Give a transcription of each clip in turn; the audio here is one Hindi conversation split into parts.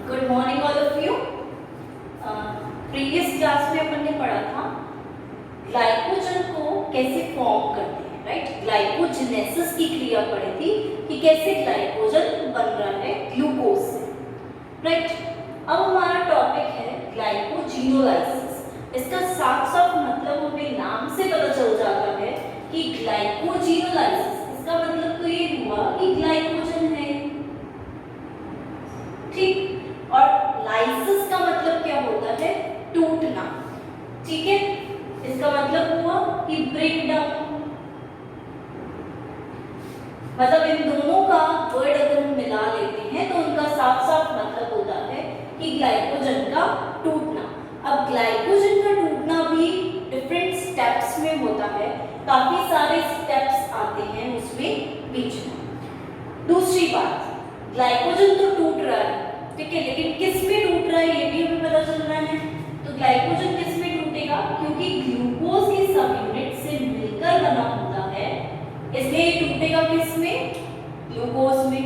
Good morning all of you. Previous class में अपन ने पढ़ा था ग्लाइकोजन को कैसे फॉर्म करते हैं, राइट। ग्लाइकोजेनेसिस की क्रिया पढ़ी थी कि कैसे ग्लाइकोजन बन रहा है ग्लूकोज से, राइट। अब हमारा टॉपिक है ग्लाइकोजिनोलाइसिस। इसका साफ साफ मतलब हमें नाम से पता चल जाता है कि ग्लाइकोजिनोलाइसिस, इसका मतलब तो ये हुआ कि ग्लाइकोजन है, ठीक। और लाइसिस का मतलब क्या होता है? टूटना, ठीक है। इसका मतलब हुआ कि ब्रेक डाउन। मतलब इन दोनों का वर्ड अगर हम मिला लेते हैं तो उनका साफ साफ मतलब होता है कि ग्लाइकोजन का टूटना। अब ग्लाइकोजन का टूटना भी डिफरेंट स्टेप्स में होता है, काफी सारे स्टेप्स आते हैं उसमें बीच में। दूसरी बात, ग्लाइकोजन तो टूट रहा है, ठीक है, लेकिन किस में टूट रहा है ये भी हमें पता चल रहा है। तो ग्लाइकोजन किस में टूटेगा? क्योंकि ग्लूकोज की सब यूनिट से मिलकर बना होता है, इसलिए ये टूटेगा किस में? ग्लूकोज में,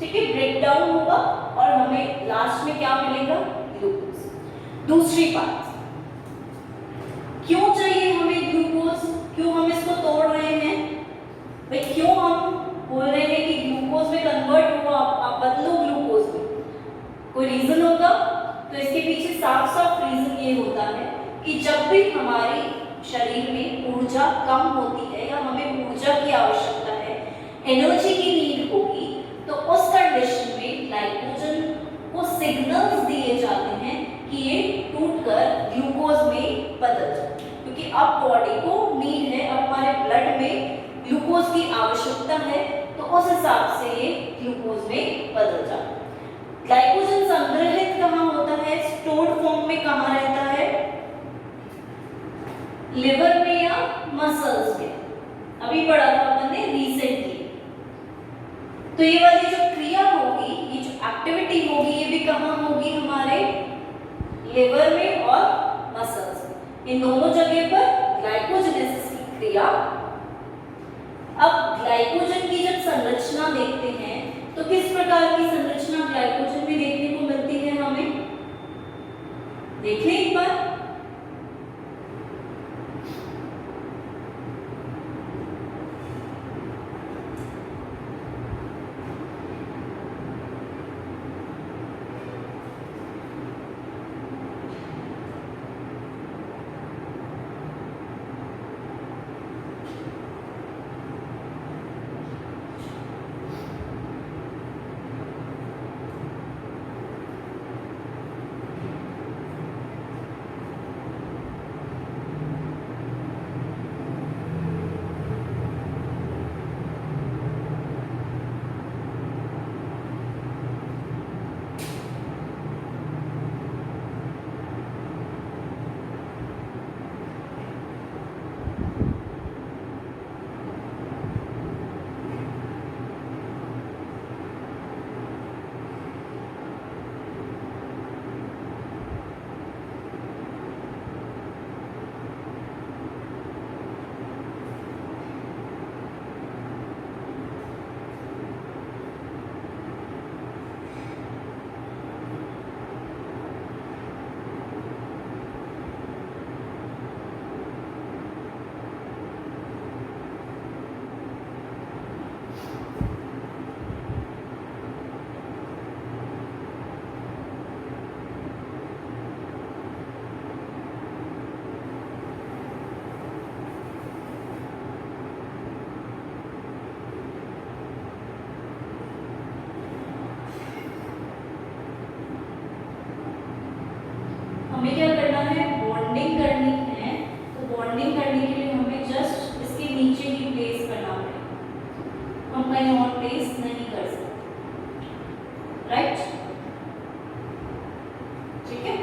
ठीक है। ब्रेक डाउन होगा और हमें लास्ट में क्या मिलेगा? ग्लूकोज। दूसरी बात, क्यों चाहिए हमें ग्लूकोज? क्यों हम इसको तोड़ रहे हैं भाई? क्यों हम बोल रहे हैं कि ग्लूकोज में कन्वर्ट हुआ, आप बदलो ग्लूकोज में? कोई रीजन होगा? तो इसके पीछे साफ साफ रीजन ये होता है कि जब भी हमारे शरीर में ऊर्जा कम होती है या हमें ऊर्जा की आवश्यकता है, एनर्जी की नीड होगी, तो उस कंडीशन में ग्लाइकोजन को सिग्नल्स दिए जाते हैं कि ये टूटकर ग्लूकोज में बदल जाए, क्योंकि अब बॉडी को नीड है, अब हमारे ब्लड में ग्लूकोज की आवश्यकता है, तो उस हिसाब से ये ग्लूकोज में बदल जाता है। ग्लाइकोजन संग्रहित कहाँ होता है? स्टोर्ड फॉर्म में कहाँ रहता है? लिवर में या मसल्स में? अभी पढ़ा था अपन ने रिसेंटली। तो ये वाली जो क्रिया होगी, ये जो एक्टिविटी होगी, ये भी कहाँ होगी? हमारे लिवर में और मसल्स में, इन दोनों जगह पर ग्लाइकोजेनेसिस की क्रिया। अब ग्लाइकोजन की जब संरचना देखते हैं तो किस प्रकार की संरचना ग्लाइकोजन में देखने को मिलती है हमें? देख लें एक बार। हमें क्या करना है? बॉन्डिंग करनी है। तो बॉन्डिंग करने के लिए हमें जस्ट इसके नीचे ही प्लेस करना है, हम कहीं और प्लेस नहीं कर सकते, राइट, ठीक है।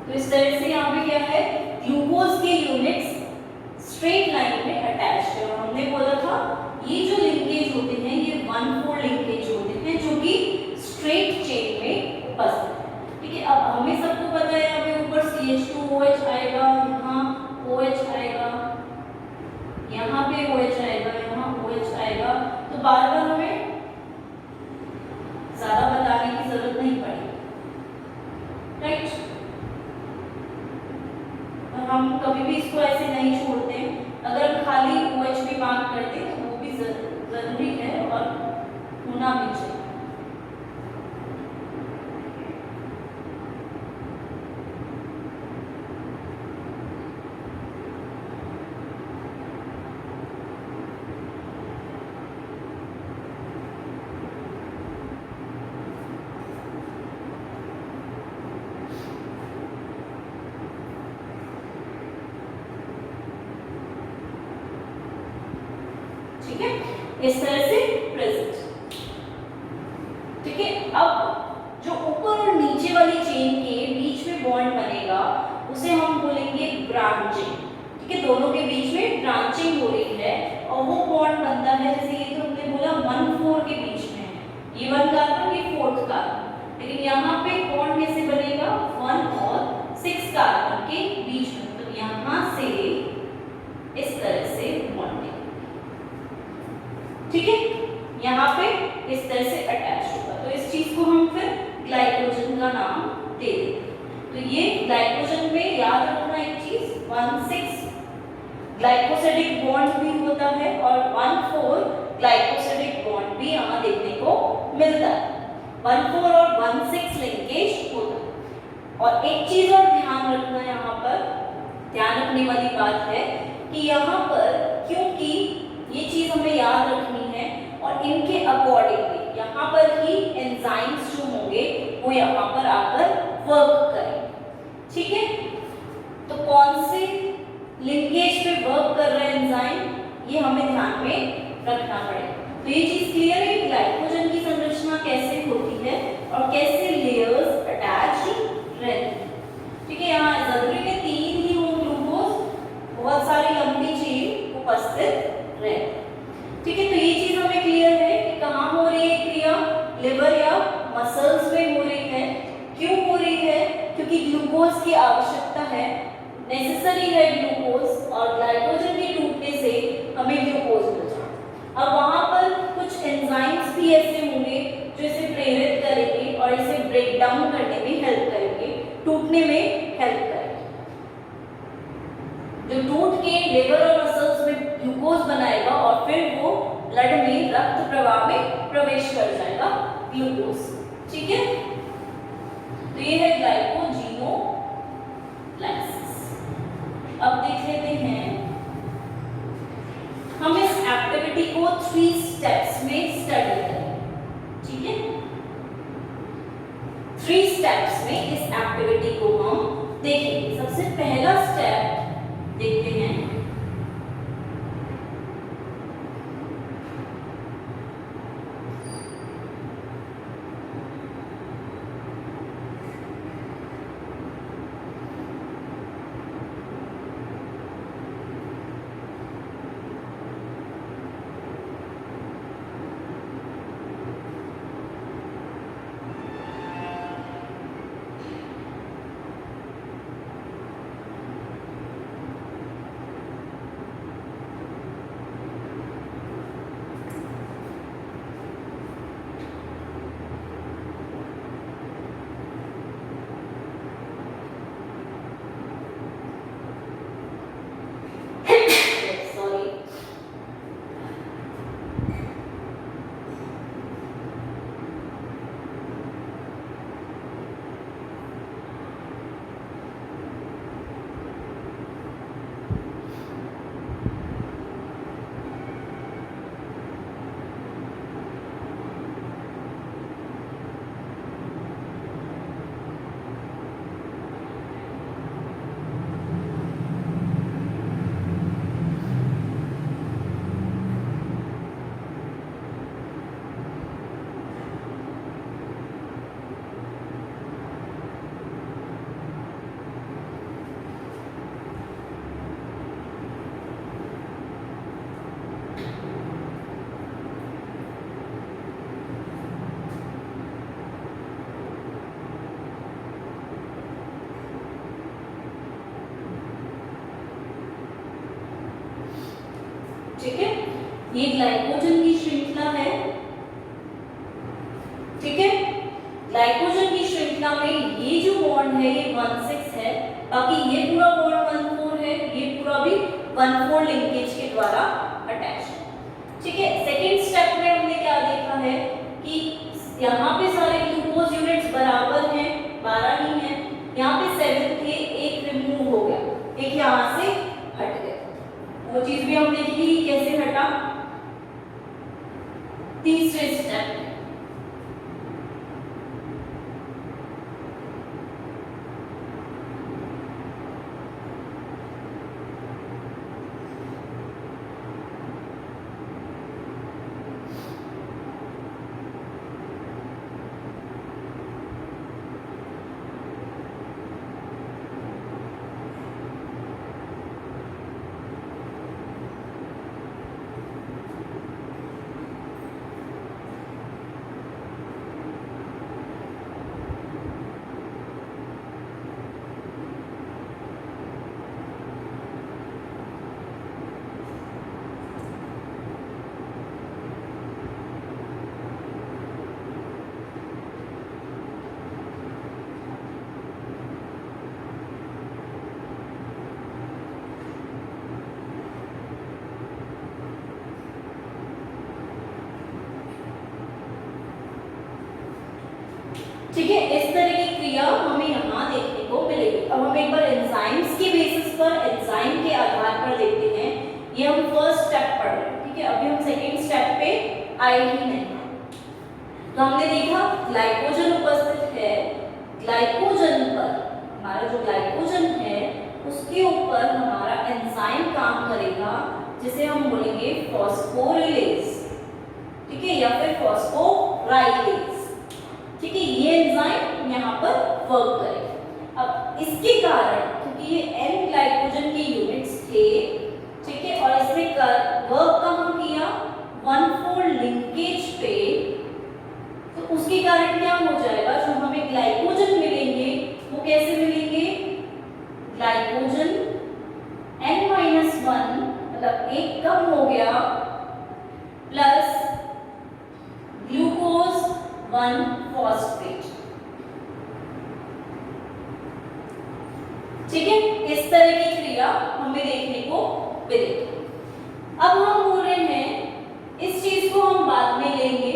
तो इस तरह से यहाँ पे क्या है? ग्लूकोज के यूनिट्स स्ट्रेट लाइन में अटैच है, और हमने बोला था ये जो लिंकेज होते हैं ये 1,4 लिंकेज होते हैं जो कि स्ट्रेट चेन में उपस्थित है, ठीक है। अब हमें सबको पता है हमें ऊपर CH2OH आएगा, यहाँ OH आएगा, यहाँ पे OH हम कभी भी इसको ऐसे नहीं छोड़ते हैं। अगर हम खाली OH भी मार्क करते हैं तो वो भी जरूरी है और होना भी चाहिए। ठीक है, इस तरह से प्रेजेंट। ठीक है, अब जो ऊपर और नीचे वाली चेन के बीच में बॉन्ड बनेगा उसे हम बोलेंगे ब्रांचिंग। ठीक है, दोनों के बीच में ब्रांचिंग हो रही है और वो बॉन्ड बनता है, जैसे ये तो हमने बोला 1,4 के बीच में है, ये 1 कार्बन, ये 4th कार्बन, लेकिन यहाँ पे बॉन्ड कैसे बनेगा 1 और 6 कार्बन के बीच में, तो यहाँ से इस तरह से बॉन्डिंग। ठीक है, यहाँ पे इस तरह से अटैच होगा, तो इस चीज को हम फिर ग्लाइकोजन का नाम दे देंगे। तो ये ग्लाइकोजन में याद रखना एक चीज 1,6 ग्लाइकोसिडिक बॉन्ड भी होता है और 1,4 ग्लाइकोसिडिक बॉन्ड भी यहाँ देखने को मिलता है। 1,4 और 1,6 लिंकेज होता है। और एक चीज और ध्यान रखना, यहाँ पर ध्यान रखने वाली बात है कि यहाँ पर क्योंकि ये चीज हमें याद रखनी है और इनके अकॉर्डिंगली यहाँ पर ही एंजाइम्स जो होंगे वो यहाँ पर आकर वर्क करेंगे। ठीक है, तो कौन से लिंकेज पे वर्क कर रहे हैं एंजाइम, ये हमें ध्यान में रखना पड़ेगा। तो ये चीज क्लियर है कि ग्लाइकोजन की संरचना कैसे होती है और कैसे लेयर्स अटैच्ड रहती है। ठीक है, यहाँ जरूरी है 3 ही हो ग्लूकोज, बहुत सारी लंबी चेन उपस्थित रहे। ठीक है, तो ये चीज हमें क्लियर है कि कहाँ हो रही है क्रिया, लिवर या मसल्स में हो रही है। क्यों हो रही है, क्योंकि ग्लूकोज की आवश्यकता है, नेसेसरी है ग्लूकोज, और ग्लाइकोजन के टूटने से हमें ग्लूकोज मिल जाए। अब वहां पर कुछ एंजाइम्स भी ऐसे होंगे जो इसे प्रेरित करेंगे और इसे ब्रेक डाउन करने में हेल्प करेंगे, टूटने में हेल्प करेंगे, जो टूट के लिवर और मसल्स में ग्लूकोज बनाएगा और फिर वो ब्लड में रक्त प्रवाह में प्रवेश कर जाएगा ग्लूकोज। ठीक है, तो ये है ग्लाइकोजीनोलाइसिस। अब देख लेते हैं, हम इस एक्टिविटी को 3 स्टेप्स में स्टडी करेंगे। ठीक है, 3 स्टेप्स में इस एक्टिविटी को हम देखेंगे। सबसे पहला स्टेप देखते हैं, ठीक है, ये ग्लाइकोजन की श्रृंखला है। ठीक है, ग्लाइकोजन की श्रृंखला में ये जो बॉन्ड है ये 1,6 है, बाकी ये पूरा बॉन्ड 1,4 1,4 लिंकेज के द्वारा अटैच। ठीक है, सेकेंड स्टेप में हमने क्या देखा है कि यहाँ पे सारे ग्लूकोज यूनिट्स बराबर हैं, 12 ही हैं, यहाँ पे 7 थे, एक रिमूव हो गया, एक यहाँ से हट गया। वो चीज भी हम देखेंगे कि कैसे हटा तीसरे स्टेप में। ठीक है, इस तरह की क्रिया हमें यहाँ देखने को मिलेगी। अब हम एक बार एंजाइम्स के बेसिस पर, एंजाइम के आधार पर देखते हैं। ये हम फर्स्ट स्टेप पढ़ रहे हैं, ठीक है, अभी हम सेकेंड स्टेप पे आए ही नहीं। तो हमने देखा ग्लाइकोजन उपस्थित है, ग्लाइकोजन पर हमारा जो ग्लाइकोजन है उसके ऊपर हमारा एंजाइम काम करेगा जिसे हम बोलेंगे फॉस्फोरिलेज, ठीक है, या फिर फॉस्फोराइलेज। ठीक है, ये एंजाइम यहाँ पर वर्क करेगा। अब इसके कारण, क्योंकि ये एन ग्लाइकोजन के यूनिट्स थे, ठीक है, और इसने वर्क कहाँ किया, 1,4 लिंकेज पे, तो उसके कारण क्या हो जाएगा, जो हमें ग्लाइकोजन मिलेंगे वो कैसे मिलेंगे, ग्लाइकोजन n-1 मतलब एक कम हो गया प्लस ग्लूकोज 1 फॉस्फेट। ठीक है, इस तरह की क्रिया हमें देखने को मिलेगी। अब हम बोल रहे हैं इस चीज को हम बाद में लेंगे,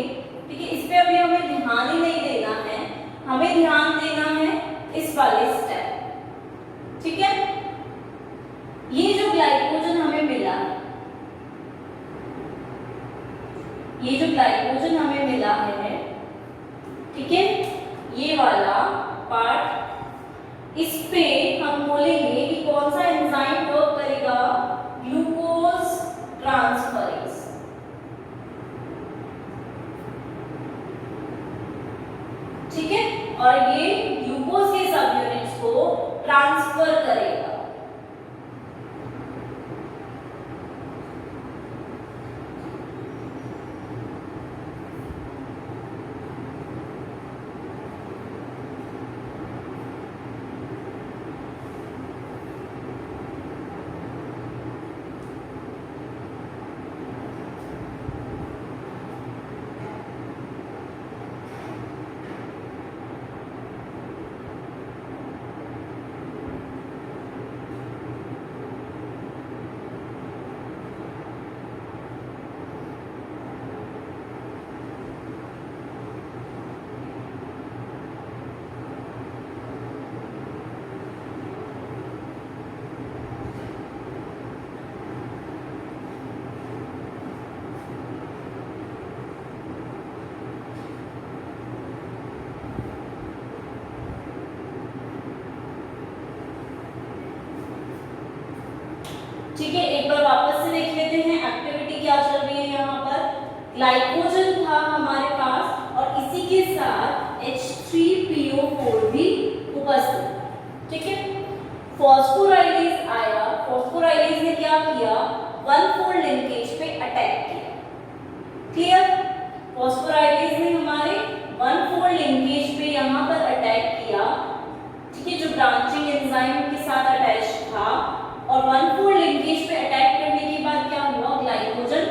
ठीक है, इस पे अभी हमें ध्यान ही नहीं देना है, हमें ध्यान देना है इस वाले स्टेप। ठीक है, ये जो ग्लाइकोजन हमें मिला है, ये जो ग्लाइकोजन हमें मिला है, ठीक है, ये वाला पार्ट, इस पे हम बोलेंगे कि कौन सा एंजाइम वर्क करेगा, ग्लूकोज ट्रांसफरेज। ठीक है, और ये ग्लूकोज के सब यूनिट्स को ट्रांसफर करेगा। ठीक है, एक बार वापस से देख लेते हैं एक्टिविटी क्या चल रही है। यहाँ पर ग्लाइकोजन था हमारे पास और इसी के साथ H3PO4 भी उपस्थित, ठीक है। फॉस्फोराइलेज आया, फॉस्फोराइलेज ने क्या किया, 1,4 लिंकेज पे अटैक किया। क्लियर, फॉस्फोराइलेज ने हमारे 1,4 लिंकेज पे यहाँ पर अटैक किया, ठीक है, जो ब्रांचिंग एंजाइम के साथ अटैच था। और 1,4 लिंकेज पे अटैक करने के बाद क्या हुआ, ग्लाइकोजन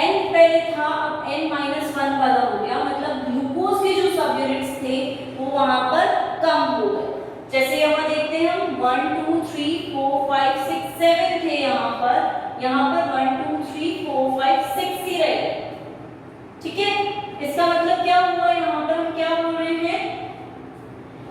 N पहले था, अब N-1 वाला हो गया, मतलब ग्लूकोज के जो सब यूनिट्स थे वो वहां पर कम हो गए। जैसे यहाँ देखते हैं हम 1 2 3 4 5 6 7 थे यहाँ यहाँ पर 1 2 3 4 5 6 ही रह गए। ठीक है, इसका मतलब क्या हुआ, यहाँ पर हम क्या बोल रहे हैं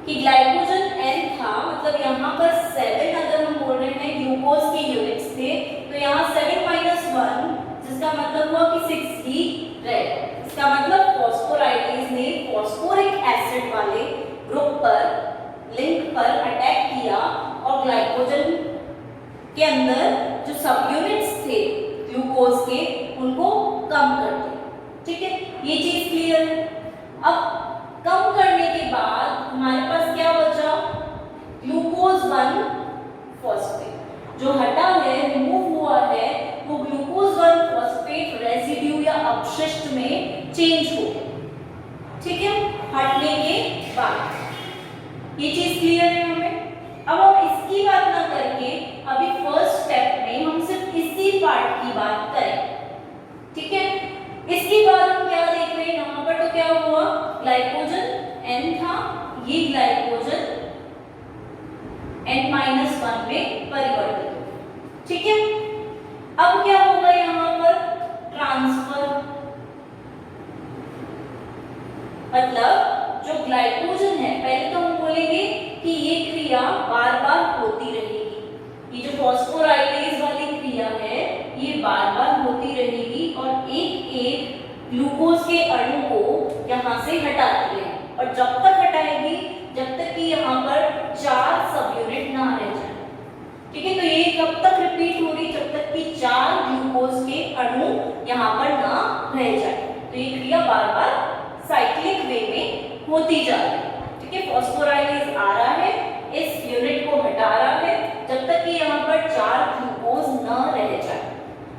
कि ग्लाइकोजन N था, मतलब यहाँ पर 7 अगर हम बोल रहे हैं ग्लूकोज के यूनिट्स थे, तो यहाँ 7 माइनस 1, जिसका मतलब हुआ कि 6 ही रह गए। इसका मतलब फॉस्फोराइलेज ने फॉस्फोरिक एसिड वाले ग्रुप पर, लिंक पर अटैक किया और ग्लाइकोजन के अंदर जो सब यूनिट्स थे ग्लूकोज के उनको कम कर दिया। ठीक है, ये चीज क्लियर है। अब कम करने के बाद हमारे पास क्या बचा, ग्लूकोज 1 फॉस्फेट जो हटा है, रिमूव हुआ है, वो ग्लूकोज 1 फॉस्फेट रेसिड्यू या अपशिष्ट में चेंज हो गया। ठीक है, हटने के बाद ये चीज क्लियर है हमें। अब हम इसकी बात ना करके अभी फर्स्ट स्टेप में हम सिर्फ इसी पार्ट की बात करें। ठीक है, इसके बाद हम क्या देख रहे हैं, यहाँ पर तो क्या हुआ, ग्लाइकोजन N था, ये ग्लाइकोजन N-1 में परिवर्तित हो। ठीक है, अब क्या होगा, यहाँ पर ट्रांसफर, मतलब जो ग्लाइकोजन है, पहले तो हम बोलेंगे कि ये क्रिया बार बार होती रहेगी। ये जो फॉस्फोराइलेज वाली क्रिया है ये बार बार होती रहेगी और एक एक ग्लूकोज के अणु को यहाँ से हटाती है, और जब तक हटाएगी जब तक कि यहाँ पर 4 सब यूनिट ना रह जाए। ठीक है, तो ये कब तक रिपीट हो रही, जब तक कि 4 ग्लूकोज के अणु यहाँ पर ना रह जाए। तो ये क्रिया बार बार साइक्लिक वे में होती जा रही है। ठीक है, फॉस्फोराइलेज आ रहा है, इस यूनिट को हटा रहा है, जब तक कि यहाँ पर 4 ग्लूकोज न रह जाए।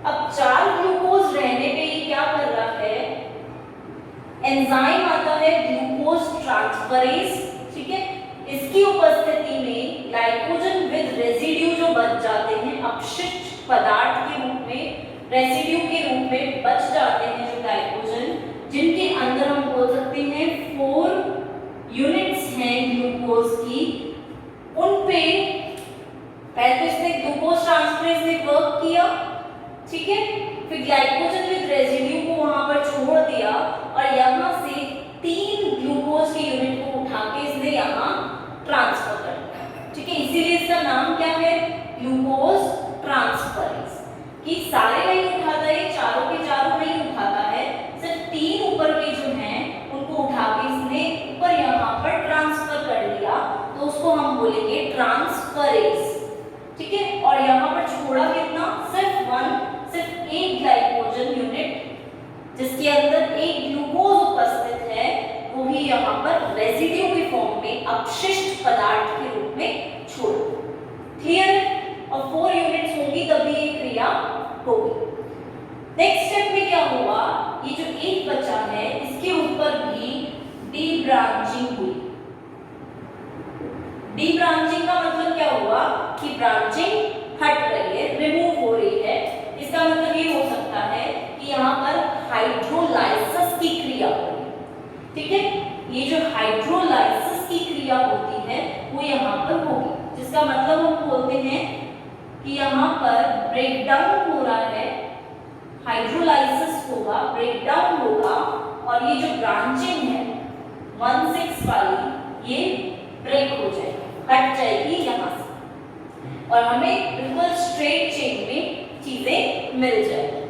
अब 4 ग्लूकोज रहने पे ये क्या कर रहा है, एंजाइम आता है ग्लूकोज ट्रांसफरेज। ठीक है, इसकी उपस्थिति में ग्लाइकोजन विद रेसिड्यू जो बच जाते हैं, अपशिष्ट पदार्थ के रूप में, रेसिड्यू के रूप में बच जाते हैं जो ग्लाइकोजन, जिनके अंदर हम बोल सकते हैं 4 यूनिट्स हैं ग्लूकोज की, उन पे पहले तो इसने ग्लूकोज ट्रांसफरेज ने वर्क किया। ठीक है, फिर ग्लाइकोजन विद रेसिड्यू को वहां पर छोड़ दिया और यहाँ से 3 ग्लूकोज के यूनिट को उठा के इसने यहाँ ट्रांसफर कर दिया। ठीक है, इसीलिए इसका नाम क्या है, ग्लूकोज ट्रांसफरेज। कि सारे नहीं उठाता है, चारों के चारों नहीं उठाता है, सिर्फ 3 ऊपर के जो हैं उनको उठा के इसने ऊपर यहाँ पर ट्रांसफर कर दिया, तो उसको हम बोलेंगे ट्रांसफरेज। ठीक है, और यहाँ पर छोड़ा कितना, सिर्फ एक ग्लाइकोजन यूनिट जिसके अंदर एक ग्लूकोज उपस्थित है, वो भी यहाँ पर रेसिड्यू के फॉर्म में, अपशिष्ट पदार्थ के रूप में छोड़ा। क्लियर है, और 4 यूनिट्स होंगी तभी ये क्रिया होगी। नेक्स्ट स्टेप में क्या हुआ, ये जो एक बचा है इसके ऊपर भी डी ब्रांचिंग हुई। डी ब्रांचिंग का मतलब क्या हुआ कि ब्रांचिंग हट रही है, रिमूव हो रही है। इसका मतलब ये हो सकता है कि यहाँ पर हाइड्रोलाइसिस की क्रिया हो रही है। ठीक है, ये जो हाइड्रोलाइसिस की क्रिया होती है वो यहाँ पर होगी, जिसका मतलब हम बोलते हैं कि यहाँ पर ब्रेकडाउन हो रहा है, हाइड्रोलाइसिस होगा, ब्रेकडाउन होगा, और ये जो ब्रांचिंग है 1,6 वाली ये ब्रेक हो जाएगी, हट जाएगी यहाँ से, और हमें बिल्कुल स्ट्रेट चेन में चीजें मिल जाएगी।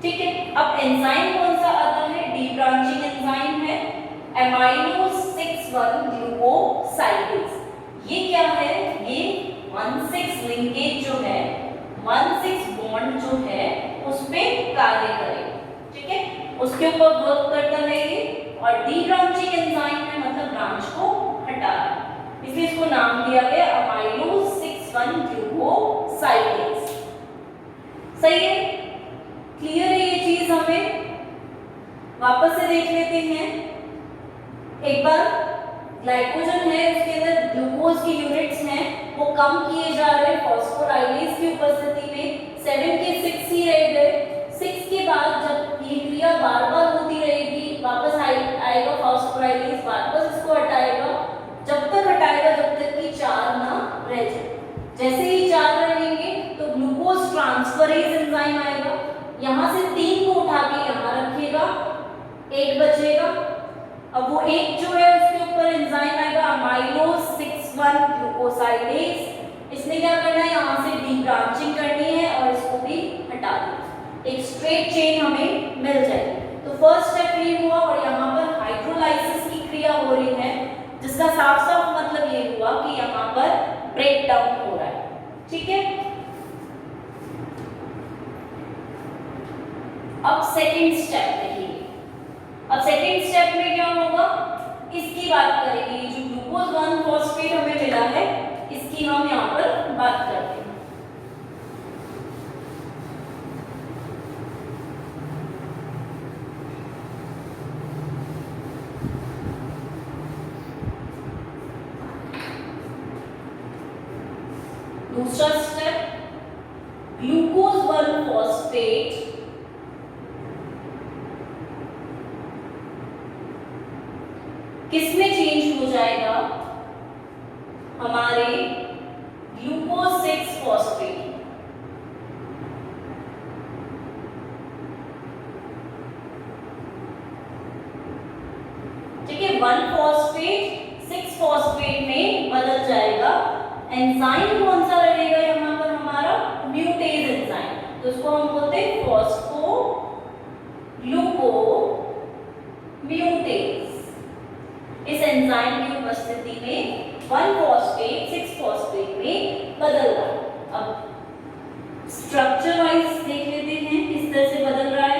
ठीक है, अब एंजाइम कौन सा आता है, डी ब्रांचिंग एंजाइम है एमाइनो 6,1 ग्लूकोसाइडेज। ये क्या है, ये 1,6 लिंकेज जो है, 1,6 बॉन्ड जो है उस पे कार्य करेगा। ठीक है, उसके ऊपर वर्क करता है ये, और डी ब्रांचिंग एंजाइम है मतलब ब्रांच को हटा रहा है, इसलिए इसको नाम दिया गया अमाइनो 6,1 ग्लूकोसाइडेज। सही है, क्लियर है ये चीज, हमें वापस से देख लेते हैं एक बार। ग्लाइकोजन है, उसके अंदर ग्लूकोज की यूनिट्स हैं, वो कम किए जा रहे हैं फॉस्फोराइलेज की उपस्थिति में, 7 के 6 ही रह गए। 6 के बाद जब ये क्रिया बार बार होती रहेगी, वापस आएगा फॉस्फोराइलेज, वापस इसको हटाएगा, जब तक हटाएगा जब तक कि 4 ना रह जाए। जैसे ही 4 रहेंगे तो ग्लूकोज ट्रांसफर ट्रांसफरेज एंजाइम आएगा, यहाँ से 3 को उठा के यहाँ रखिएगा, एक बचेगा। अब वो एक जो है उसके ऊपर एंजाइम आएगा अमाइलोज 6,1 ग्लूकोसाइडेज। इसने क्या करना है, यहाँ से डी ब्रांचिंग करनी है और इसको भी हटा देना, एक स्ट्रेट चेन हमें मिल जाएगी। तो फर्स्ट स्टेप ये हुआ और यहाँ पर हाइड्रोलाइसिस की क्रिया हो रही है, जिसका साफ साफ मतलब ये हुआ कि यहाँ पर ब्रेक डाउन हो रहा है। ठीक है, अब सेकेंड स्टेप देखिए। अब सेकेंड स्टेप में क्या होगा, इसकी बात करेंगे। जो ग्लूकोज 1 फॉस्फेट हमें मिला है, इसकी हम यहाँ पर बात करते हैं। दूसरा स्टेप, ग्लूकोज 1 फॉस्फेट किसमें चेंज हो जाएगा, हमारे ग्लूकोज 6 फॉस्फेट। ठीक है, 1 फॉस्फेट 6 फॉस्फेट में बदल जाएगा। एंजाइम कौन सा रहेगा यहाँ पर, हमारा म्यूटेज एंजाइम। तो इसको हम बोलते हैं फॉस्फो ग्लूको म्यूटेज। इस एंजाइम की उपस्थिति में 1 फॉस्फेट 6 फॉस्फेट में बदल रहा है। अब स्ट्रक्चर वाइज देख लेते हैं किस तरह से बदल रहा है।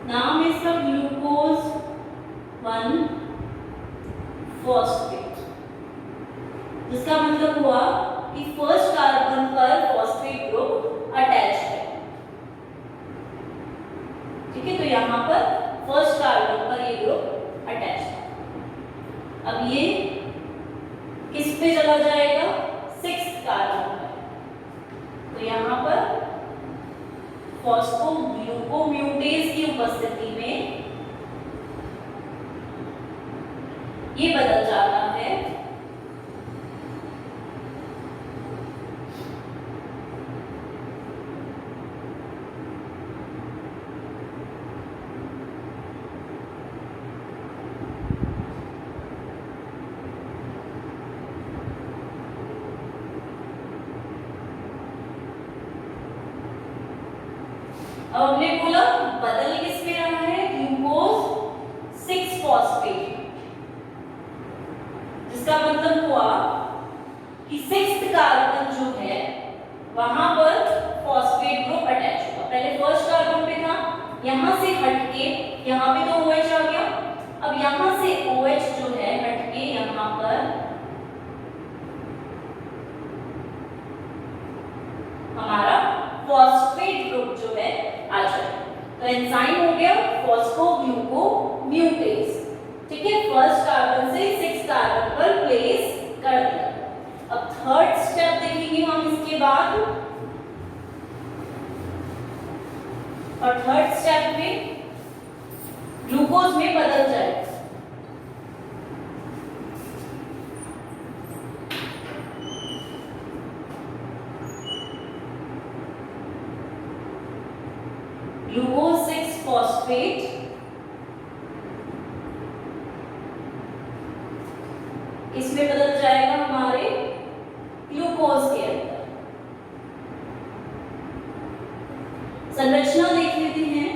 नाम है इसका ग्लूकोज 1 फॉस्फेट, जिसका मतलब हुआ कि फर्स्ट कार्बन पर फॉस्फेट ग्रुप अटैच है। ठीक है, तो यहाँ पर फर्स्ट कार्बन पर ये ग्रुप अटैच है। अब ये किस पे चला जाएगा, 6th कार्बन पर। तो यहाँ पर फॉस्फोग्लूकोम्यूटेज की उपस्थिति में ये बदल जाता है अब हमने बोला बदल किस में रहा है, ग्लूकोज 6 फॉस्फेट, जिसका मतलब हुआ कि 6th कार्बन जो है वहां पर फॉस्फेट ग्रुप अटैच हुआ। पहले फर्स्ट कार्बन पे था, यहां से हटके यहां पे तो OH आ गया। अब यहां से OH जो है हटके यहां पर हमारा फॉस्फेट ग्रुप जो है आ जाए। तो एंजाइम हो गया फॉस्फोग्लूकोम्यूटेज। ठीक है, फर्स्ट कार्बन से 6th कार्बन पर प्लेस कर दिया। अब थर्ड स्टेप देखेंगे हम इसके बाद, और थर्ड स्टेप में ग्लूकोज में बदल जाए। ग्लूकोज 6 फॉस्फेट इसमें बदल जाएगा हमारे ग्लूकोज के अंदर। संरचना देख लेते हैं।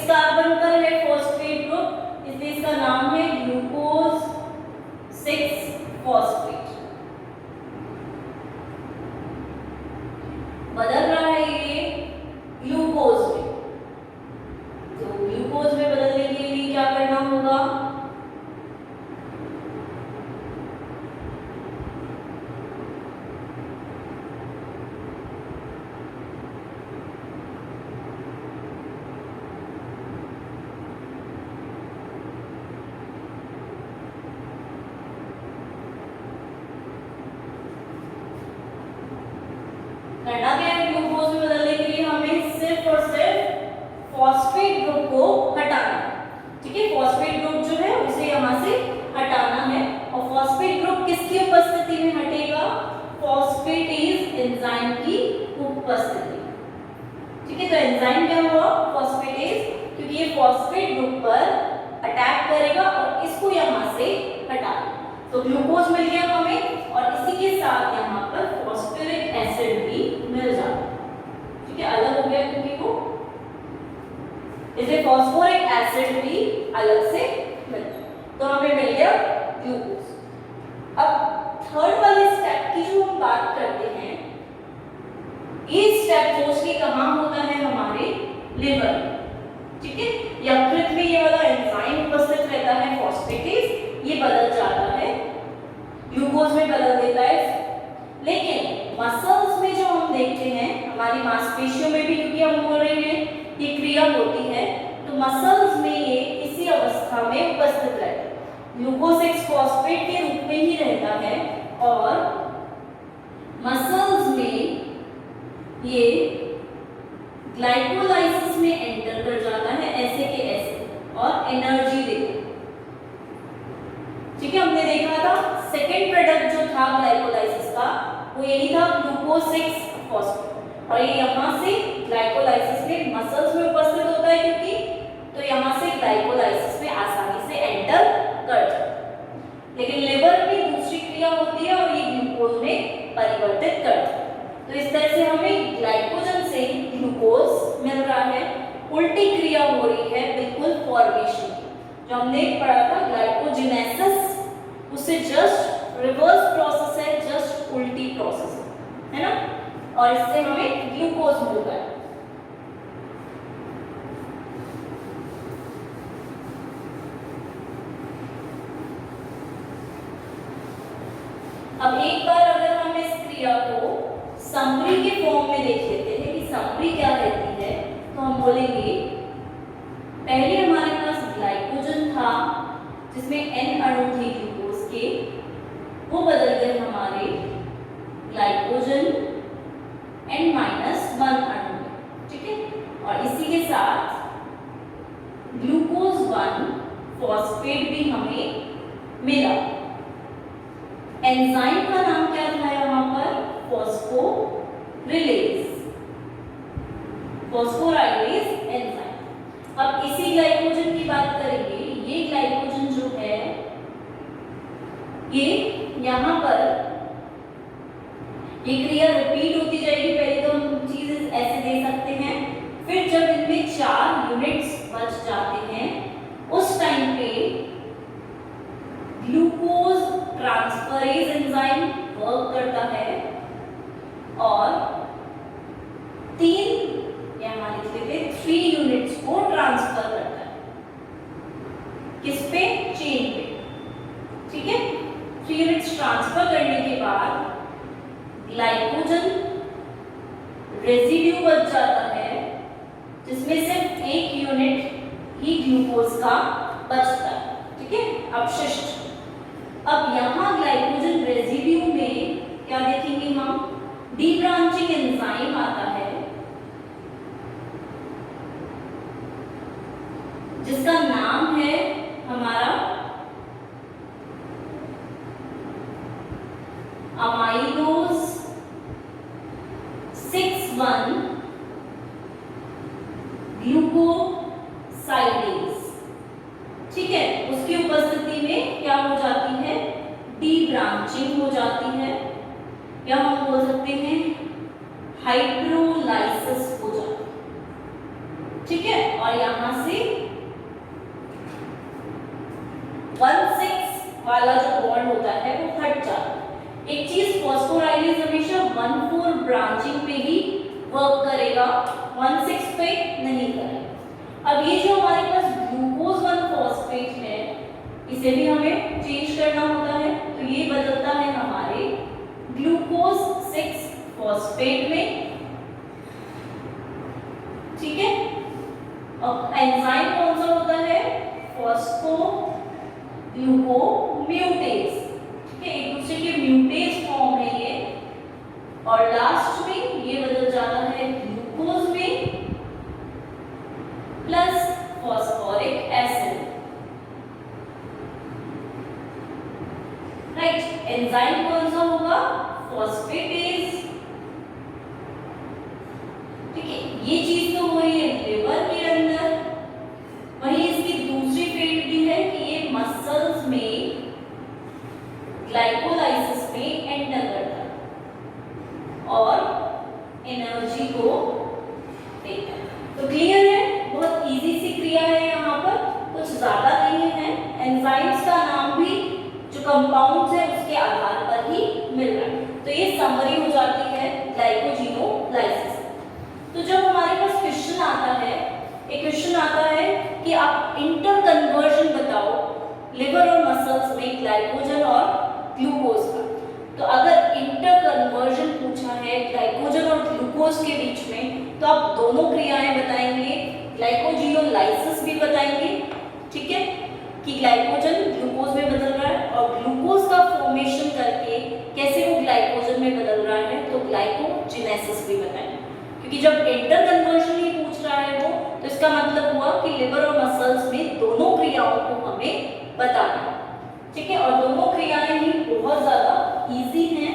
कार्बन पर है फॉस्फेट ग्रुप, इस इसलिए इसका नाम है ग्लूकोज 6 फॉस्फेट। बदल रहा है ये ग्लूकोज में, तो ग्लूकोज में बदलने के लिए क्या करना होगा, करना क्या है, ग्लूकोज में बदलने के लिए हमें सिर्फ और सिर्फ फॉस्फेट ग्रुप को हटाना, ठीक है। फॉस्फेट ग्रुप जो है उसे यहाँ से हटाना है, और फॉस्फेट ग्रुप किसकी उपस्थिति में हटेगा, फॉस्फेटेज एंजाइम की उपस्थिति, ठीक है। तो एंजाइम क्या हुआ, फॉस्फेटेज, क्योंकि ये फॉस्फेट ग्रुप पर अटैक करेगा और इसको यहाँ से हटाना। तो ग्लूकोज मिल गया हमें, और इसी के साथ यहाँ पर फॉस्फोरिक एसिड भी मिल जाता है, ठीक है। अलग हो गया क्योंकि वो, इसे फॉस्फोरिक एसिड भी अलग से मिलता है, तो हमें मिल गया ग्लूकोज। अब थर्ड वाले स्टेप की जो हम बात करते हैं, ये स्टेप मोस्टली कहाँ होता है, हमारे लिवर, ठीक है। यकृत में ये वाला एंजाइम उपस्थित रहता है फॉस्फेटेज, ये बदल जाता है, ग्लूकोज में बदल देता है। लेकिन मसल्स में जो हम देखते हैं, हमारी मांसपेशियों में भी, क्योंकि हम बोल रहे हैं ये क्रिया होती है, तो मसल्स में ये इसी अवस्था में उपस्थित रहता है, ग्लूकोज 6 फॉस्फेट के रूप में ही रहता है, और मसल्स में ये ग्लाइकोलाइसिस में एंटर कर जाता है ऐसे के ऐसे, और एनर्जी देता है, ठीक है। हमने देखा था सेकेंड प्रोडक्ट जो था ग्लाइकोलाइसिस का, वो यही था ग्लूकोज 6 फॉस्फेट, और ये यहाँ से ग्लाइकोलाइसिस में मसल्स में उपस्थित होता है, क्योंकि तो यहाँ से ग्लाइकोलाइसिस में आसानी से एंटर कर जाता है। लेकिन लिवर में दूसरी क्रिया होती है और ये ग्लूकोज में परिवर्तित करता है। तो इस तरह से हमें ग्लाइकोजन से ग्लूकोज मिल रहा है, उल्टी क्रिया हो रही है बिल्कुल फॉर्मेशन की, जो हमने पढ़ा था ग्लाइकोजेनेसिस, उससे जस्ट रिवर्स प्रोसेस है, जस्ट उल्टी प्रोसेस है ना, और इससे हमें ग्लूकोज मिल रहा है। अब एक बार अगर हम इस क्रिया को समरी के फॉर्म में देख लेते हैं कि समरी क्या रहती है, तो हम बोलेंगे पहले हमारे पास ग्लाइकोजन था जिसमें n अणु थे ग्लूकोज के, वो बदल गए हमारे ग्लाइकोजन n-1 अणु में, ठीक है। और इसी के साथ ग्लूकोज 1 फॉस्फेट भी हमें मिला। एंजाइम का नाम क्या था यहाँ पर, फॉस्फोरिलेज, फॉस्फोराइलेज एंजाइम। अब इसी ग्लाइकोजन की बात करेंगे, ये ग्लाइकोजन जो है ये यहाँ पर ये क्रिया रिपीट होती जाएगी। पहले तो हम चीज ऐसे दे सकते हैं, फिर जब इनमें 4 यूनिट्स बच जाते हैं उस टाइम पे ग्लूकोज ट्रांसफरेज एंजाइम वर्क करता है और 3 यूनिट्स को ट्रांसफर करता है, किस पे, चेन पे, ठीक है। 3 यूनिट्स ट्रांसफर करने के बाद ग्लाइकोजन रेसिड्यू बच जाता है, जिसमें सिर्फ 1 यूनिट ही ग्लूकोज का बचता है, ठीक है, अपशिष्ट। अब यहाँ ग्लाइकोजन रेसिड्यू में क्या देखेंगे हम, डीब्रांचिंग एंजाइम आता है जिसका नाम है हमारा अमाइलोज 6,1 ग्लूकोसाइडेज, ठीक है। उसकी उपस्थिति में क्या हो जाती है, डीब्रांचिंग हो जाती है, या हम बोल सकते हैं हाइड्रोलाइसिस हो जाती है, ठीक है। और यहां से 1,6 वाला जो बॉन्ड होता है वो हट जाता है। एक चीज फॉस्फोराइलेज हमेशा 1,4 ब्रांचिंग पे ही वर्क करेगा, 1,6 पे नहीं करेगा। अब ये जो हमारे पास ग्लूकोज 1 फॉस्फेट है इसे भी हमें चेंज करना होता है, तो ये बदलता है हमारे ग्लूकोज 6 फॉस्फेट में, ठीक है। अब एंजाइम कौन सा होता है, फॉस्फोग्लूकोम्यूटेज, ठीक है, एक दूसरे के म्यूटेज फॉर्म है ये, और लास्ट में ये बदल जाता है ग्लूकोज में plus phosphoric acid, right. Enzyme कौन सा होगा, फॉस्फेटेज, ठीक है। ये चीज तो हो रही है लिवर के अंदर, वहीं इसकी दूसरी फेट भी है कि ये मसल्स में ग्लाइकोलाइसिस में एंटर करता है और एनर्जी को देता है। तो क्लियर है, बहुत इजी सी क्रिया है, यहाँ पर कुछ ज्यादा नहीं है। एंजाइम्स का नाम भी जो कंपाउंड्स है उसके आधार पर ही मिल रहा है। तो ये समरी हो जाती है ग्लाइकोजिनोलाइसिस। तो जब हमारे पास क्वेश्चन आता है, एक क्वेश्चन आता है कि आप इंटर कन्वर्जन बताओ लिवर और मसल्स में ग्लाइकोजन और ग्लूकोज का, तो अगर इंटर कन्वर्जन पूछा है ग्लाइकोजन और ग्लूकोज के बीच में, तो आप दोनों क्रियाएं बताएंगे, ग्लाइकोजिनोलाइसिस भी बताएंगे, ठीक है, कि ग्लाइकोजन ग्लूकोज में बदल रहा है और ग्लूकोज का फॉर्मेशन करके कैसे वो ग्लाइकोजन में बदल रहा है, तो ग्लाइकोजेनेसिस भी बताएंगे। क्योंकि जब इंटर कन्वर्जन ही पूछ रहा है वो, तो इसका मतलब हुआ कि लिवर और मसल्स में दोनों क्रियाओं को हमें बताना है, ठीक है। और दोनों क्रियाएं ही बहुत ज्यादा इजी हैं,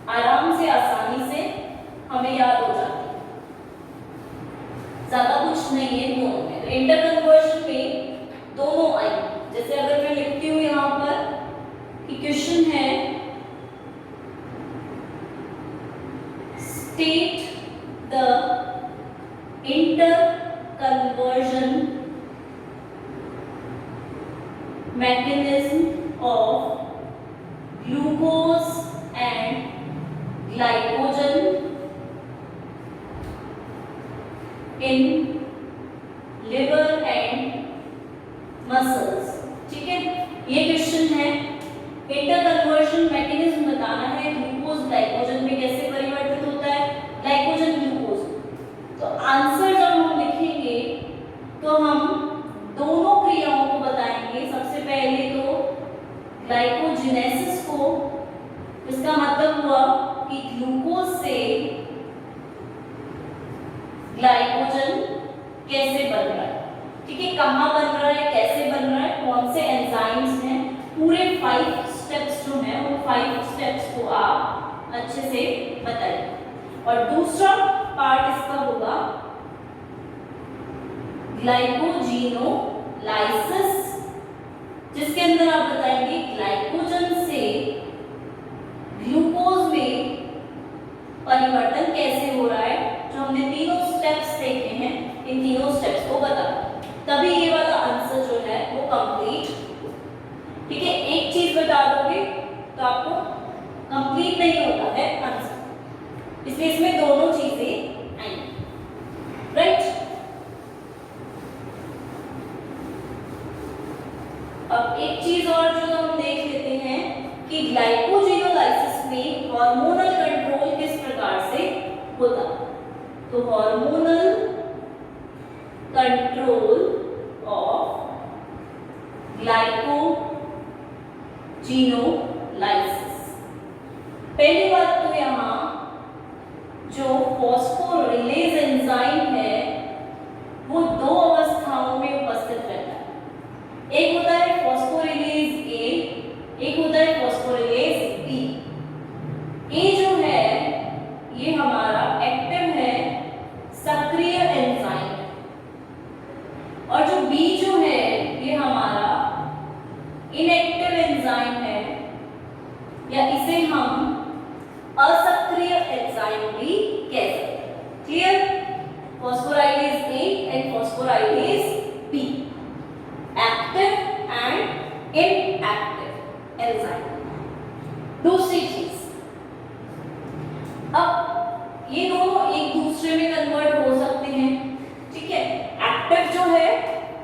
आराम से आसानी से हमें याद हो जाती है, ज्यादा कुछ नहीं है दोनों में। तो इंटर कन्वर्जन में दोनों आई, जैसे अगर मैं लिखती हूँ यहाँ पर कि क्वेश्चन है state the interconversion mechanism of glucose and glycogen in liver and muscles, ठीक है। ये क्वेश्चन है, इंटरकन्वर्जन मैकेनिज्म बताना है, ग्लूकोज ग्लाइकोजन में कैसे परिवर्तित होता है, ग्लाइकोजन ग्लूकोज। तो आंसर जब हम लिखेंगे तो हम दोनों क्रियाओं को बताएंगे। सबसे पहले तो ग्लाइकोजेनेसिस को, इसका मतलब हुआ कि ग्लूकोज से ग्लाइकोजन कैसे बन रहा है, ठीक है, कहाँ बन रहा है, कैसे बन रहा है, कौन से एंजाइम्स हैं, पूरे 5 स्टेप्स जो हैं उन 5 स्टेप्स को आप अच्छे से बताइए। और दूसरा पार्ट इसका होगा ग्लाइकोजिनोलाइसिस, जिसके अंदर आप बताएंगे ग्लाइकोजन से ग्लूकोज में परिवर्तन कैसे हो रहा है। जो हमने तीनों स्टेप्स देखे हैं, इन तीनों स्टेप्स को बता, तभी ये वाला आंसर जो है वो कंप्लीट, ठीक है। एक चीज बता दोगे तो आपको कंप्लीट नहीं होता है आंसर, इसलिए इसमें दोनों चीजें आएंगी, राइट। अब एक चीज और जो हम देख लेते हैं कि ग्लाइकोजिनोलाइसिस में हार्मोनल कंट्रोल किस प्रकार से होता है। तो हार्मोनल कंट्रोल ऑफ ग्लाइकोजिनोलाइसिस, पहली बात तो यहाँ जो फॉस्फोरिलेज एंजाइम है वो 2 अवस्थाओं में उपस्थित रहता है। एक होता है फॉस्फोरिलेज ए, एक होता है फॉस्फोरिलेज बी। ए जो है ये हमारा एक्टिव है, सक्रिय एंजाइम, और जो बी जो है ये हमारा इनएक्टिव एंजाइम है, या इसे हम असक्रिय एंजाइम भी कह सकते हैं। Clear? Phosphorylase A and phosphorylase B, active and active enzyme. दूसरी चीज, अब ये दोनों एक दूसरे में कन्वर्ट हो सकते हैं, ठीक है। एक्टिव जो है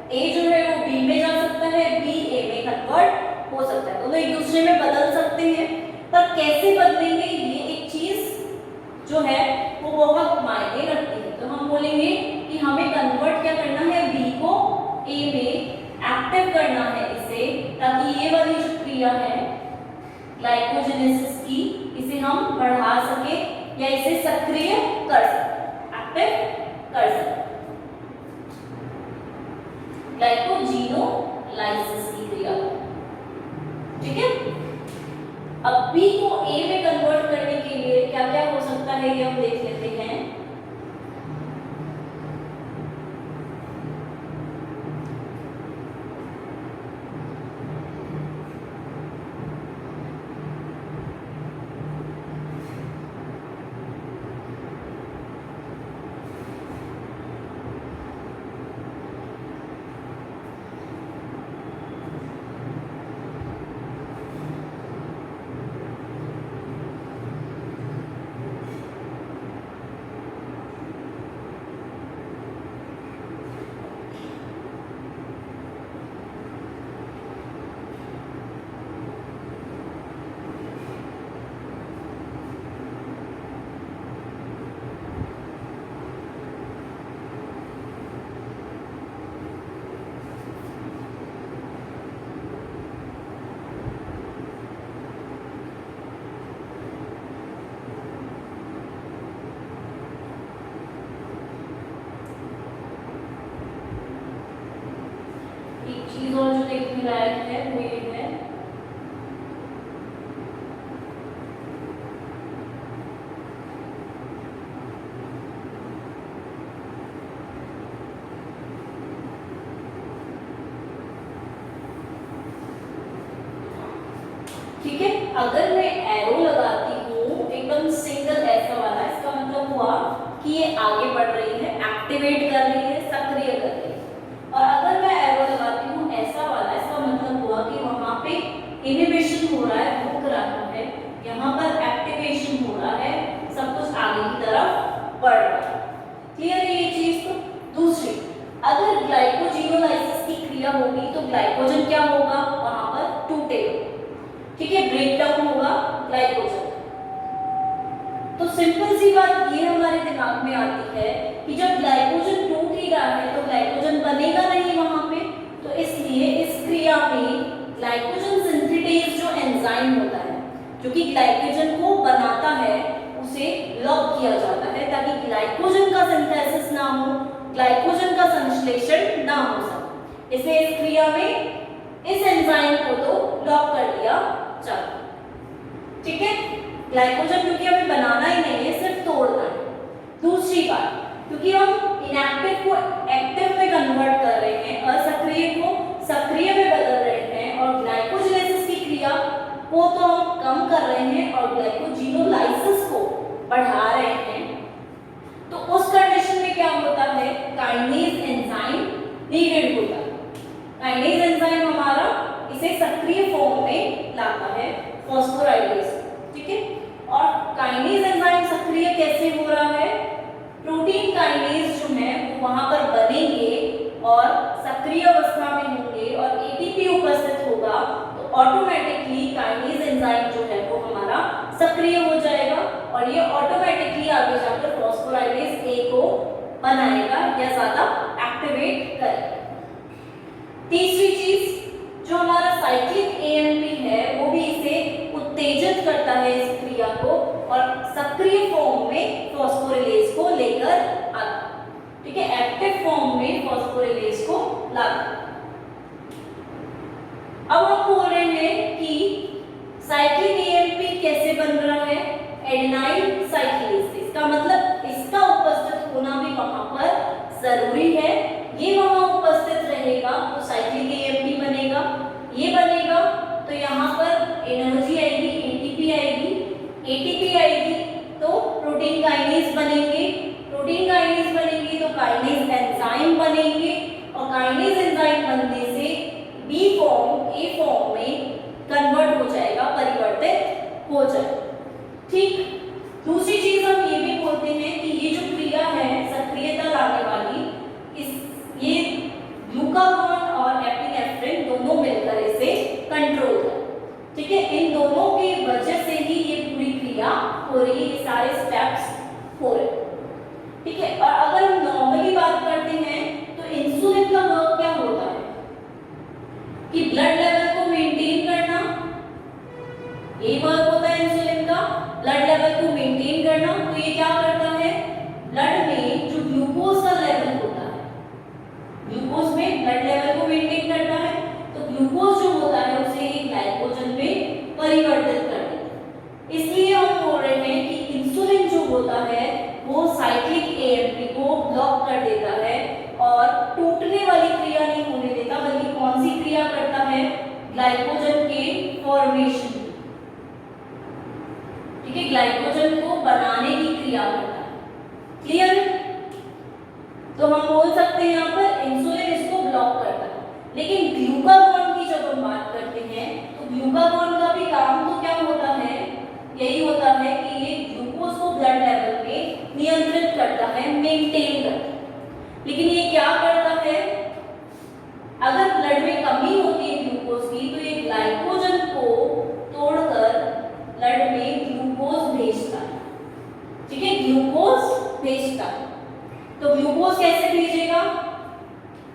ए जो है वो बी में जा सकता है, बी ए में कन्वर्ट हो सकता है, दोनों एक दूसरे में बदल सकते हैं। पर कैसे बदलेंगे ये एक चीज जो है वो बहुत मायने रखती है। तो हम बोलेंगे कि हमें कन्वर्ट क्या करना है, बी को ए में एक्टिव करना है इसे, ताकि ये वाली जो क्रिया है ग्लाइकोजेनेसिस की, इसे हम बढ़ा सके या इसे सक्रिय कर सके, एक्टिव कर सके, ग्लाइकोजीनोलाइसिस की क्रिया, ठीक है। अब बी को ए में कन्वर्ट करने के लिए क्या क्या हो सकता है ये हम देख लेते हैं। चीज और जो देखने लायक है वो ये है, ठीक है। अगर मैं एरो लगाती हूँ एकदम सिंगल ऐसा वाला, इसका मतलब हुआ कि ये आगे बढ़ रही है, एक्टिवेट कर रही है, सक्रिय कर रही है। और अगर मैं एरो लगाती हूँ ऐसा वाला, इसका मतलब हुआ कि वहां पे इनहिबिशन हो रहा है, रुक रहा है, यहाँ पर एक्टिवेशन हो रहा है, सब कुछ आगे की तरफ बढ़ रहा है। क्लियर है ये चीज। तो दूसरी, अगर ग्लाइकोजीनोलाइसिस की क्रिया होगी तो ग्लाइकोजन क्या होगा, वहां पर टूटेगा, ठीक है, ब्रेक डाउन होगा ग्लाइकोजन। तो सिंपल सी बात ये हमारे दिमाग में आती है कि जब ग्लाइकोजन टूट ही रहा है तो ग्लाइकोजन बनेगा नहीं वहां पे, तो इसलिए इस क्रिया में ग्लाइकोजन सिंथेटेज जो एंजाइम होता है, जो कि ग्लाइकोजन को बनाता है, उसे लॉक किया जाता है ताकि ग्लाइकोजन का सिंथेसिस ना हो, ग्लाइकोजन का संश्लेषण ना हो सके। इसे इस क्रिया में इस एंजाइम को तो लॉक कर दिया जाता है, ठीक है। ग्लाइकोजन क्योंकि हमें बनाना ही नहीं है, सिर्फ तोड़ना है। दूसरी बात, क्योंकि हम इनएक्टिव को एक्टिव में कन्वर्ट कर रहे हैं, असक्रिय को सक्रिय में बदल रहे हैं, और ग्लाइकोजेनेसिस की क्रिया को तो हम कम कर रहे हैं और ग्लाइकोजीनोलाइसिस को बढ़ा रहे हैं, तो उस कंडीशन में क्या होता है, काइनेज एंजाइम नीडेड होता है। काइनेज एंजाइम हमारा इसे सक्रिय फॉर्म में लाता है, फॉस्फोराइलेज, ठीक है। और काइनेज एंजाइम सक्रिय कैसे हो रहा है, प्रोटीन काइनेज जो है वो वहां पर बनेंगे और सक्रिय अवस्था में होंगे और एटीपी उपस्थित होगा, तो ऑटोमेटिकली काइनेज एंजाइम जो है वो हमारा सक्रिय हो जाएगा और ये ऑटोमेटिकली आगे जाकर फॉस्फोराइलेज ए को बनाएगा या ज्यादा एक्टिवेट करेगा। तीसरी चीज, जो हमारा साइक्लिक एएनपी है वो भी इसे उत्तेजित करता है, इस क्रिया को, और सक्रिय फॉर्म में फॉस्फोरिलेज को लेकर आता, ठीक है, एक्टिव फॉर्म में फॉस्फोरिलेज को लाता। अब हम बोल रहे हैं कि साइक्लिक एएनपी कैसे बन रहा है, एडेनाइल साइक्लेज से। इसका मतलब इसका उपस्थित होना भी वहां पर जरूरी है, ये वहां उपस्थित रहेगा तो साइक्लिक एएनपी बनेगा, ये बनेगा तो यहाँ पर एनर्जी आएगी, एटीपी आएगी, एटीपी आएगी तो प्रोटीन काइनेज बनेंगे, प्रोटीन काइनेज बनेंगे तो काइनेज एंजाइम बनेंगे, और काइनेज एंजाइम हो रही है, ये सारे स्टेप्स हो रहे हैं, ठीक है। और अगर हम नॉर्मली बात करते हैं तो इंसुलिन का वर्क क्या होता है कि ब्लड लेवल को मेंटेन करना, ये वर्क होता है इंसुलिन का, ब्लड लेवल को मेंटेन करना। तो ये क्या करता है, ब्लड में जो ग्लूकोज का लेवल होता है, ग्लूकोज में ब्लड लेवल को मेंटेन करता है, तो ग्लूकोज जो होता है उसे ग्लाइकोजन में परिवर्तित कर देता है। इसलिए हम बोल रहे हैं कि इंसुलिन जो होता है वो साइक्लिक एएमपी को ब्लॉक कर देता है और टूटने वाली क्रिया नहीं होने देता, बल्कि कौन सी क्रिया करता है, ग्लाइकोजन के फॉर्मेशन, ठीक है, ग्लाइकोजन को बनाने की क्रिया करता है। क्लियर? तो हम बोल सकते हैं यहाँ पर इंसुलिन इसको ब्लॉक करता है। लेकिन ग्लूकागॉन की जब हम बात करते हैं तो ग्लूकागॉन का भी काम तो क्या होता है, यही होता है कि ये ग्लूकोज को ब्लड लेवल में नियंत्रित करता है, मेंटेन करता है। लेकिन ये क्या करता है, अगर ब्लड में कमी होती है ग्लूकोज की तो ये ग्लाइकोजन को तोड़कर ब्लड में ग्लूकोज भेजता है, ठीक है, ग्लूकोज भेजता है। तो ग्लूकोज कैसे भेजेगा,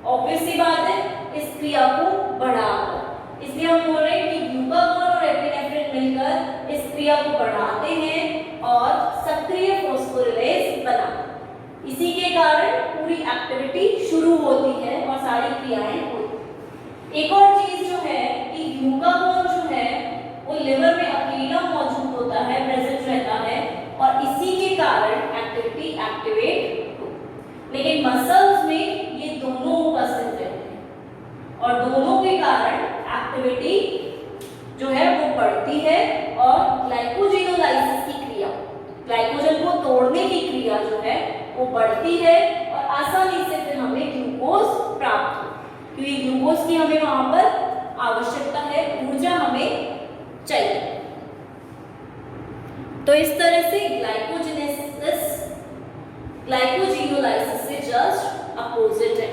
ऑब्वियस सी बात है, इस क्रिया को बढ़ाकर। इसलिए हम बोल रहे हैं कि ग्लूकागॉन और एपिनेफ्रिन मिलकर इस क्रिया को बढ़ाते हैं और सक्रिय फॉस्फोरिलेज बनाते। इसी के कारण पूरी एक्टिविटी शुरू होती है और सारी क्रियाएं होती हैं। एक और चीज जो है कि ग्लूकागॉन जो है वो लिवर में अकेला मौजूद होता है, प्रेजेंट रहता है, और इसी के कारण एक्टिविटी एक्टिवेट होती है। लेकिन मसल्स में ये दोनों उपस्थित रहते हैं और दोनों के कारण एक्टिविटी जो है वो बढ़ती है और ग्लाइकोजेनोलाइसिस की क्रिया, ग्लाइकोजन को तोड़ने की क्रिया जो है वो बढ़ती है और आसानी से फिर हमें ग्लूकोज प्राप्त हो, क्योंकि ग्लूकोज की हमें वहां पर आवश्यकता है, ऊर्जा हमें चाहिए। तो इस तरह से ग्लाइकोजेनेसिस ग्लाइकोजेनोलाइसिस से जस्ट अपोजिट है।